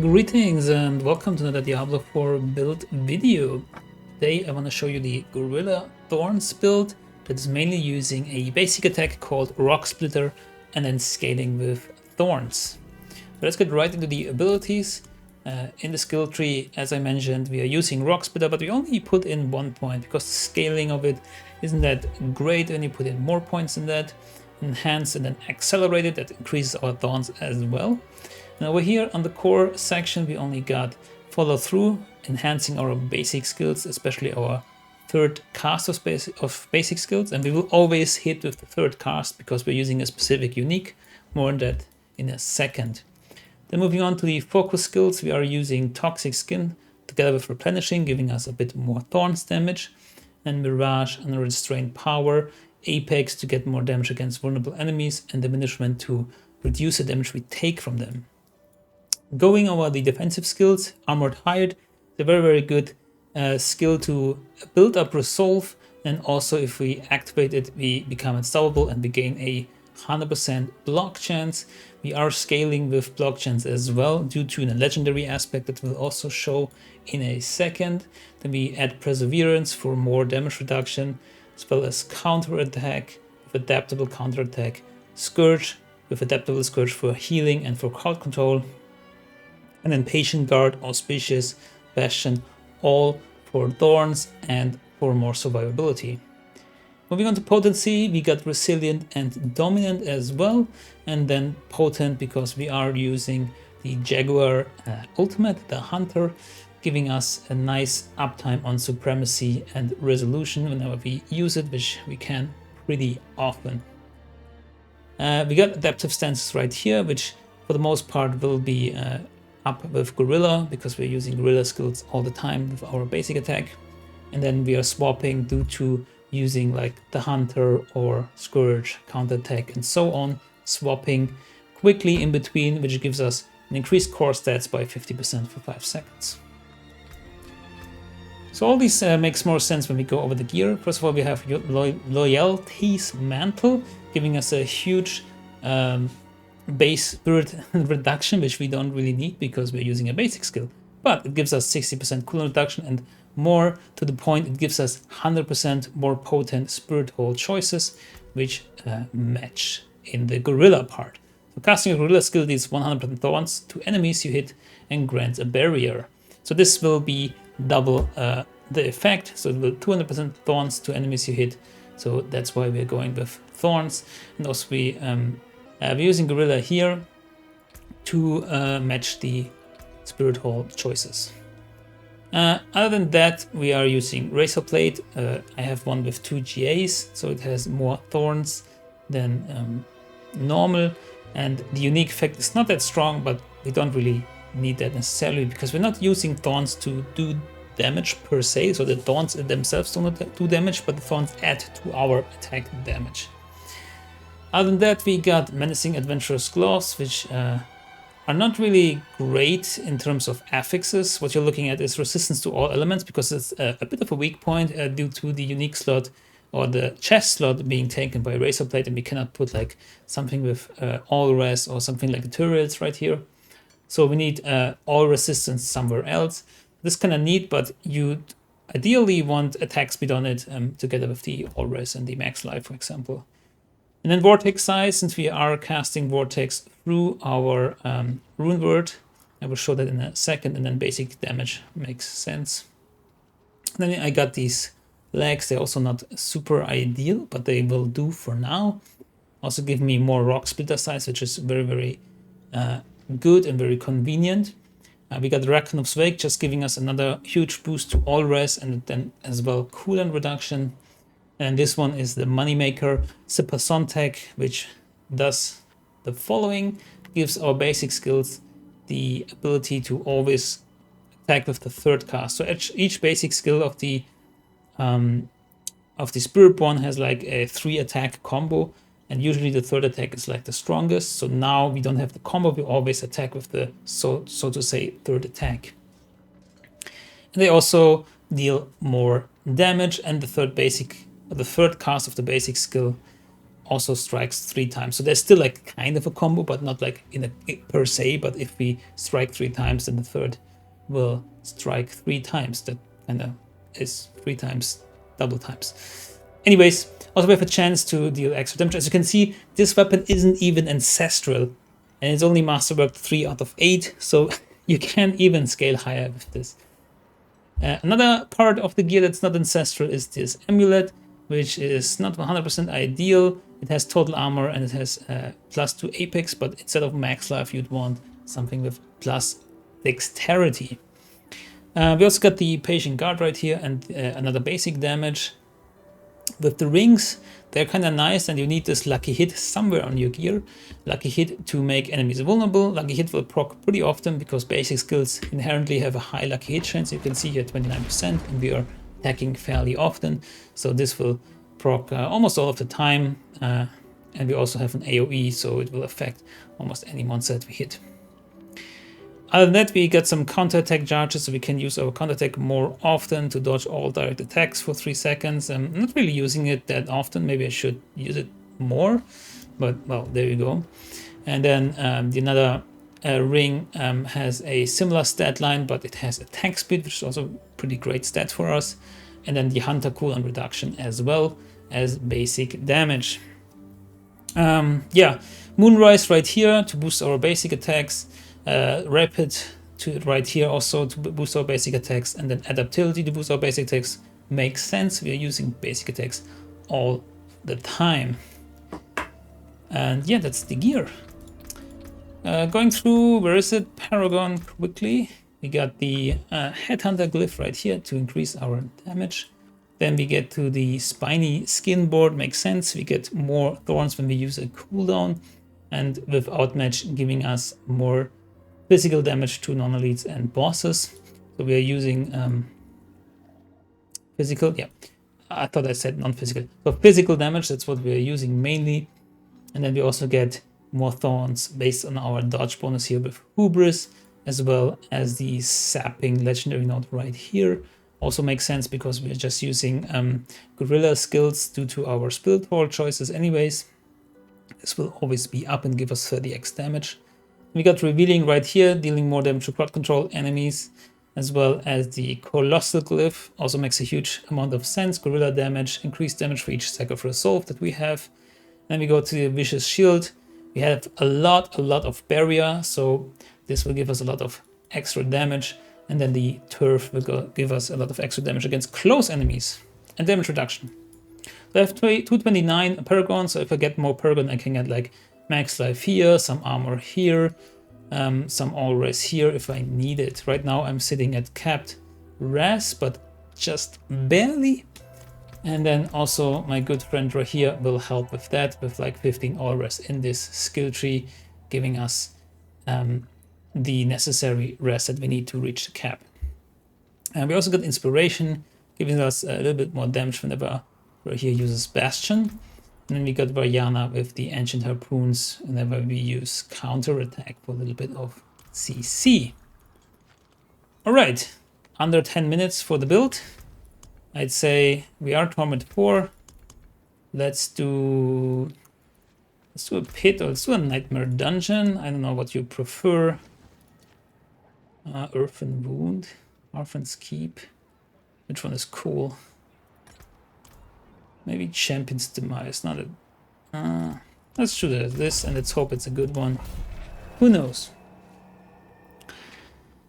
Greetings and welcome to another Diablo 4 build video. Today I want to show you the Gorilla Thorns build that is mainly using a basic attack called Rock Splitter and then scaling with Thorns. So let's get right into the abilities. In the skill tree, as I mentioned, we are using Rock Splitter, but we only put in 1 point because the scaling of it isn't that great when you put in more points than that. Enhance and then accelerate it, that increases our Thorns as well. And over here on the core section, we only got follow through, enhancing our basic skills, especially our third cast of basic skills. And we will always hit with the third cast because we're using a specific unique. More on that in a second. Then moving on to the focus skills, we are using Toxic Skin together with Replenishing, giving us a bit more Thorns damage. And Mirage and Restrained Power, Apex to get more damage against vulnerable enemies, and Diminishment to reduce the damage we take from them. Going over the defensive skills, Armored Hired, it's a very good skill to build up Resolve, and also if we activate it, we become unstoppable and we gain a 100% block chance. We are scaling with block chance as well due to a legendary aspect that will also show in a second. Then we add Perseverance for more damage reduction, as well as Counter Attack with Adaptable Counter Attack, Scourge with Adaptable Scourge for healing and for crowd control, and then Patient Guard, Auspicious, Bastion, all for Thorns and for more survivability. Moving on to Potency, we got Resilient and Dominant as well, and then Potent because we are using the Jaguar Ultimate, the Hunter, giving us a nice uptime on Supremacy and Resolution whenever we use it, which we can pretty often. We got Adaptive Stances right here, which for the most part will be up with Gorilla because we're using Gorilla skills all the time with our basic attack. And then we are swapping due to using like the Hunter or Scourge, Counter Attack and so on, swapping quickly in between, which gives us an increased core stats by 50% for 5 seconds. So all this makes more sense when we go over the gear. First of all, we have Loyalty's Mantle, giving us a huge base spirit reduction, which we don't really need because we're using a basic skill, but it gives us 60% cooldown reduction, and more to the point, it gives us 100% more potent spirit hole choices, which match in the Gorilla part. So casting a Gorilla skill deals 100% Thorns to enemies you hit and grants a barrier. So this will be double the effect, so it will 200% Thorns to enemies you hit. So that's why we're going with Thorns, and also we're using Gorilla here to match the Spirit Hole choices. Other than that, we are using Razor Blade. I have one with 2 GAs, so it has more Thorns than normal. And the unique effect is not that strong, but we don't really need that necessarily because we're not using Thorns to do damage per se. So the Thorns themselves do not do damage, but the Thorns add to our attack damage. Other than that, we got Menacing Adventurous Gloves, which are not really great in terms of affixes. What you're looking at is resistance to all elements because it's a bit of a weak point due to the unique slot or the chest slot being taken by Razor Blade, and we cannot put like something with all res or something like the turrets right here. So we need all resistance somewhere else. This is kind of neat, but you ideally want attack speed on it together with the all res and the max life, for example. And then Vortex Size, since we are casting Vortex through our Rune Word, I will show that in a second, and then basic damage makes sense. And then I got these legs, they're also not super ideal, but they will do for now. Also give me more Rock Splitter size, which is very good and very convenient. We got Rakanof's Wake, just giving us another huge boost to all res, and then as well cooldown reduction. And this one is the Moneymaker Sipason tech, which does the following. Gives our basic skills the ability to always attack with the third cast. So each basic skill of the Spiritborn has like a 3 attack combo, and usually the third attack is like the strongest. So now we don't have the combo, we always attack with the so to say third attack. And they also deal more damage, and the third cast of the basic skill also strikes 3 times. So there's still like kind of a combo, but not like per se. But if we strike 3 times, then the third will strike 3 times. That kind of is 3 times, double times. Anyways, also we have a chance to deal extra damage. As you can see, this weapon isn't even ancestral, and it's only masterworked 3 out of 8. So you can't even scale higher with this. Another part of the gear that's not ancestral is this amulet, which is not 100% ideal. It has total armor and it has +2 apex, but instead of max life, you'd want something with plus dexterity. We also got the patient guard right here and another basic damage. With the rings, they're kind of nice, and you need this lucky hit somewhere on your gear. Lucky hit to make enemies vulnerable. Lucky hit will proc pretty often because basic skills inherently have a high lucky hit chance. You can see here 29%, and we are attacking fairly often. So this will proc almost all of the time. And we also have an AoE, so it will affect almost any monster that we hit. Other than that, we got some counterattack charges, so we can use our counterattack more often to dodge all direct attacks for 3 seconds. I'm not really using it that often. Maybe I should use it more, but well, there you go. And then the another ring has a similar stat line, but it has attack speed, which is also a pretty great stat for us. And then the Hunter cooldown reduction as well as basic damage. Yeah, Moonrise right here to boost our basic attacks. Rapid to right here also to boost our basic attacks, and then adaptability to boost our basic attacks. Makes sense, we are using basic attacks all the time. And yeah, that's the gear. Going through, where is it? Paragon quickly. We got the Headhunter glyph right here to increase our damage. Then we get to the spiny skin board, makes sense. We get more thorns when we use a cooldown, and with Outmatch giving us more physical damage to non-elites and bosses. So we are using physical, yeah, I thought I said non-physical. So physical damage, that's what we are using mainly. And then we also get more thorns based on our dodge bonus here with Hubris, as well as the sapping legendary note right here. Also makes sense because we're just using gorilla skills due to our Spiritborn choices anyways. This will always be up and give us 30x damage. We got revealing right here, dealing more damage to crowd control enemies, as well as the colossal glyph. Also makes a huge amount of sense. Gorilla damage, increased damage for each stack of resolve that we have. Then we go to the vicious shield. We have a lot of barrier, so this will give us a lot of extra damage. And then the turf will give us a lot of extra damage against close enemies and damage reduction. So I have 229 Paragon, so if I get more Paragon, I can get like max life here, some armor here, some all res here if I need it. Right now I'm sitting at capped res, but just barely. And then also my good friend right here will help with that, with like 15 all res in this skill tree, giving us the necessary res that we need to reach the cap. And we also got inspiration, giving us a little bit more damage whenever right here uses Bastion. And then we got Vajana with the Ancient Harpoons whenever we use counter attack for a little bit of CC. Alright, under 10 minutes for the build. I'd say we are Torment 4. Let's do a pit, or let's do a Nightmare Dungeon. I don't know what you prefer. Earthen Wound, Orphan's Keep. Which one is cool? Maybe Champion's Demise, not a... let's shoot it at this and let's hope it's a good one. Who knows?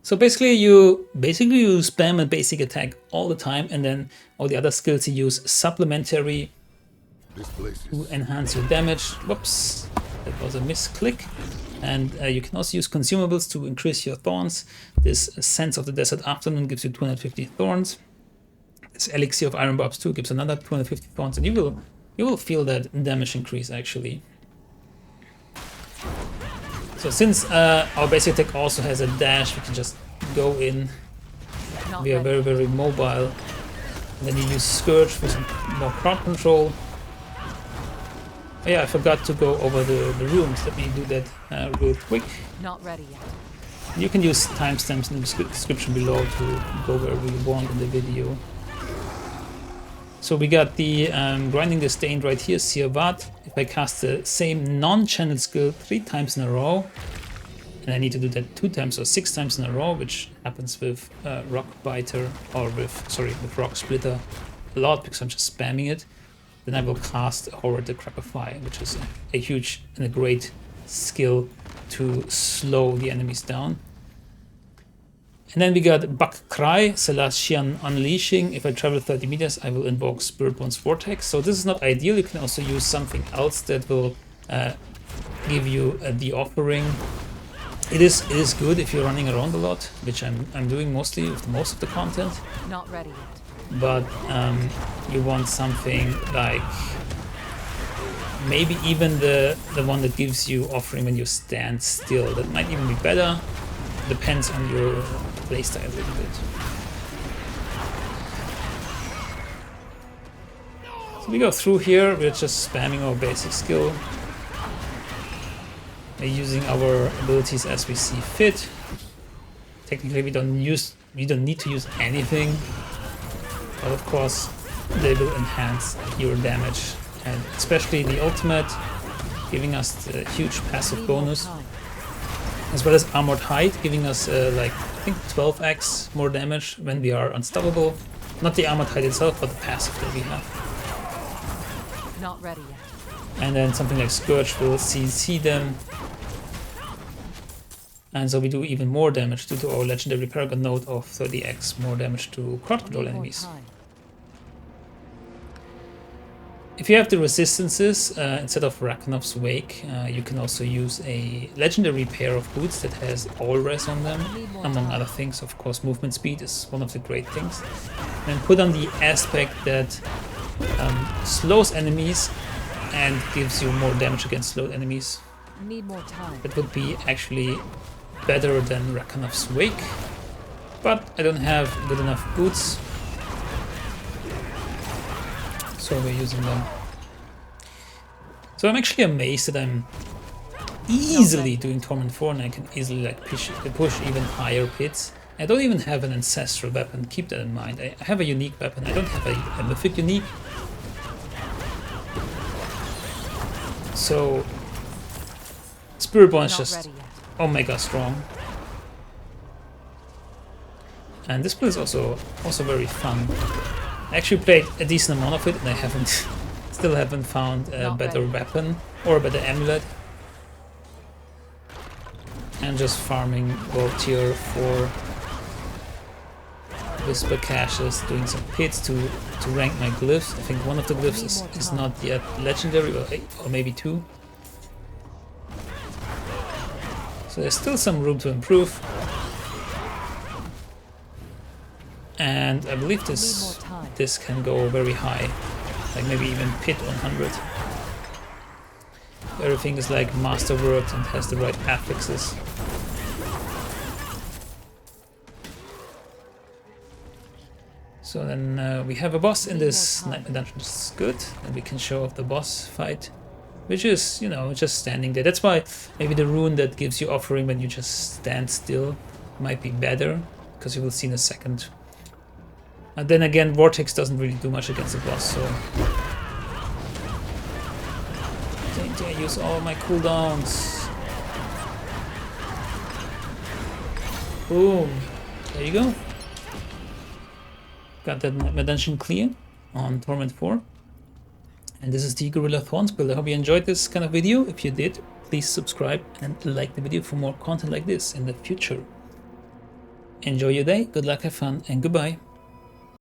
So basically you spam a basic attack all the time, and then all the other skills you use supplementary to enhance your damage. Whoops, that was a misclick. And you can also use consumables to increase your thorns. This Sense of the Desert Afternoon gives you 250 thorns. This Elixir of Iron Barbs 2 gives another 250 thorns, and you will feel that damage increase actually. So since our basic attack also has a dash, we can just go in. We are very, very mobile. And then you use Scourge for some more crowd control. Oh yeah, I forgot to go over the rooms. Let me do that real quick. Not ready yet. You can use timestamps in the description below to go wherever you want in the video. So we got the Grinding the Stained right here, Siavat. If I cast the same non-channel skill 3 times in a row, and I need to do that 2 times or 6 times in a row, which happens with Rock Biter, or with Rock Splitter a lot because I'm just spamming it, then I will cast Horror Decrepify, which is a huge and a great skill to slow the enemies down. And then we got Buck Cry, Celestian Unleashing. If I travel 30 meters, I will invoke Spiritborn's Vortex. So this is not ideal. You can also use something else that will give you the offering. It is good if you're running around a lot, which I'm doing mostly with most of the content. Not ready yet. But you want something like maybe even the one that gives you offering when you stand still. That might even be better. Depends on your playstyle a little bit. So we go through here, we're just spamming our basic skill. We're using our abilities as we see fit. Technically we don't need to use anything, but of course they will enhance your damage, and especially the ultimate giving us the huge passive bonus, as well as Armored Hide giving us like I think 12x more damage when we are unstoppable. Not the Armored Hide itself, but the passive that we have. Not ready yet. And then something like Scourge will CC them. And so we do even more damage due to our legendary Paragon node of 30x more damage to crowd control enemies. If you have the resistances, instead of Rakonov's Wake, you can also use a legendary pair of boots that has all res on them, among other things. Of course, movement speed is one of the great things. And put on the aspect that slows enemies and gives you more damage against slowed enemies. Need more time. That would be actually better than Rakonov's Wake, but I don't have good enough boots, so we're using them. So I'm actually amazed that I'm easily doing Torment 4 and I can easily like push even higher pits. I don't even have an ancestral weapon, keep that in mind. I have a unique weapon, I don't have a mythic unique. So Spiritborn is just omega strong. And this play is also very fun. I actually played a decent amount of it and I still haven't found a better weapon or a better amulet. I'm just farming gold tier for Whisper Caches, doing some pits to rank my glyphs. I think one of the glyphs is not yet legendary, or maybe 2. So there's still some room to improve. And I believe this can go very high, like maybe even pit 100. Everything is like masterworked and has the right affixes. So then we have a boss in this nightmare dungeon, which is good, and we can show off the boss fight, which is, you know, just standing there. That's why maybe the rune that gives you offering when you just stand still might be better, because you will see in a second. And then again, Vortex doesn't really do much against the boss, so I use all my cooldowns. Boom. There you go. Got that dungeon clear on Torment 4. And this is the Gorilla Thorns build. I hope you enjoyed this kind of video. If you did, please subscribe and like the video for more content like this in the future. Enjoy your day, good luck, have fun, and goodbye.